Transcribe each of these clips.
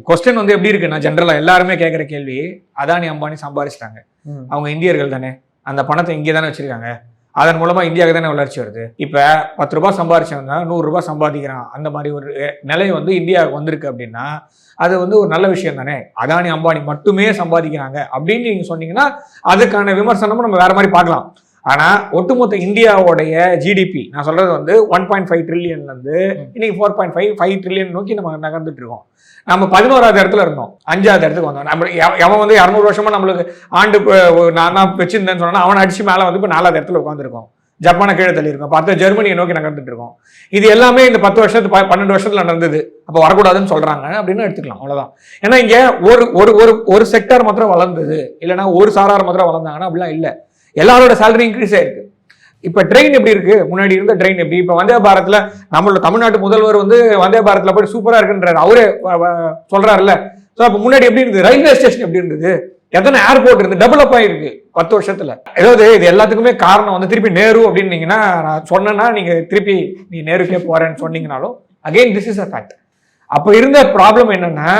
Question வந்து எப்படி இருக்குன்னா ஜென்ரலா எல்லாருமே கேட்குற கேள்வி, அதானி அம்பானி சம்பாதிச்சிட்டாங்க, அவங்க இந்தியர்கள் தானே, அந்த பணத்தை இங்கே தானே வச்சிருக்காங்க, அதன் மூலமா இந்தியாவுக்கு தானே வளர்ச்சி வருது. இப்ப 10 ரூபாய் சம்பாதிச்சவங்க 100 ரூபாய் சம்பாதிக்கிறான், அந்த மாதிரி ஒரு நிலை வந்து இந்தியாவுக்கு வந்திருக்கு அப்படின்னா அது வந்து ஒரு நல்ல விஷயம் தானே. அதானி அம்பானி மட்டுமே சம்பாதிக்கிறாங்க அப்படின்னு நீங்க சொன்னீங்கன்னா அதுக்கான விமர்சனமும் நம்ம வேற மாதிரி பார்க்கலாம். ஆனா ஒட்டுமொத்த இந்தியாவுடைய ஜிடிபி நான் சொல்றது வந்து 1.5 ட்ரில்லியன்ல இருந்து இன்னைக்கு 4.5 ட்ரில்லியன் நோக்கி நம்ம நகர்ந்துட்டு இருக்கோம். நம்ம 11வது இடத்துல இருந்தோம், 5வது இடத்துக்கு வந்தோம். நம்ம எவன் வந்து 200 வருஷமா நம்மளுக்கு ஆண்டு நான் தான் வச்சிருந்தேன்னு சொன்னா அவனை அடிச்சு மேல வந்து இப்போ 4வது இடத்துல உட்காந்துருக்கோம். ஜப்பானை கீழே தள்ளி இருக்கோம், பார்த்து ஜெர்மனியை நோக்கி நகர்ந்துட்டு இருக்கோம். இது எல்லாமே இந்த 10 வருஷத்து 12 வருஷத்துல நடந்தது. அப்போ வரக்கூடாதுன்னு சொல்றாங்க அப்படின்னு எடுத்துக்கலாம், அவ்வளவுதான். ஏன்னா இங்க ஒரு செக்டர் மாத்திரம் வளர்ந்தது, இல்லைன்னா ஒரு சாரார் மாத்திரம் வளர்ந்தாங்கன்னா அப்படிலாம் இல்லை. எல்லாரோட சேலரி இன்க்ரீஸ் ஆயிருக்கு. இப்ப ட்ரெயின் எப்படி இருக்கு, முன்னாடி இருந்த ட்ரெயின் எப்படி, இப்ப வந்தே பாரத்ல நம்மளோட தமிழ்நாட்டு முதல்வர் வந்து வந்தே பாரத்ல போய் சூப்பரா இருக்குன்றாரு, அவரே சொல்றாருல்ல. ஸோ அப்ப முன்னாடி எப்படி இருந்தது, ரயில்வே ஸ்டேஷன் எப்படி இருந்தது, எத்தனை ஏர்போர்ட் இருந்து டெவலப் ஆயிருக்கு 10 வருஷத்துல. ஏதாவது இது எல்லாத்துக்குமே காரணம் வந்து திருப்பி நேரு அப்படின்னீங்கன்னா, நான் சொன்னேன்னா நீங்க திருப்பி நீ நேருக்கே போறேன்னு சொன்னீங்கனாலும் again this is a fact. அப்ப இருந்த ப்ராப்ளம் என்னன்னா,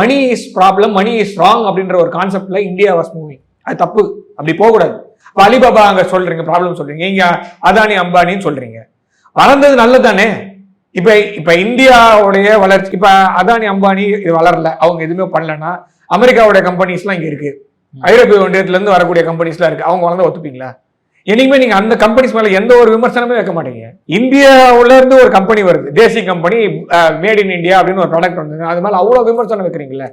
money is problem, money is wrong அப்படின்ற ஒரு கான்செப்ட்ல இந்தியா வாஸ் மூவிங். அது தப்பு, அப்படி போகக்கூடாது. அலிபாபா அங்க சொல்றீங்க, ப்ராப்ளம் சொல்றீங்க, இங்க அதானி அம்பானின்னு சொல்றீங்க, வளர்ந்தது நல்லதானே. இப்ப இந்தியாவுடைய வளர்ச்சி, இப்ப அதானி அம்பானி இது வளரல, அவங்க எதுவுமே பண்ணலன்னா அமெரிக்காவுடைய கம்பெனிஸ்லாம் இங்க இருக்கு, ஐரோப்பிய ஒன்றியத்துல இருந்து வரக்கூடிய கம்பெனிஸ்லாம் இருக்கு, அவங்க வளர்ந்து ஒத்துப்பீங்களா? என்னைக்குமே நீங்க அந்த கம்பெனிஸ் மேல எந்த ஒரு விமர்சனமே வைக்க மாட்டீங்க. இந்தியாவுல இருந்து ஒரு கம்பெனி வருது, தேசிய கம்பெனி, மேட் இன் இந்தியா அப்படின்னு ஒரு ப்ராடக்ட் வந்து, அது மேல அவ்வளவு விமர்சனம் வைக்கிறீங்களா?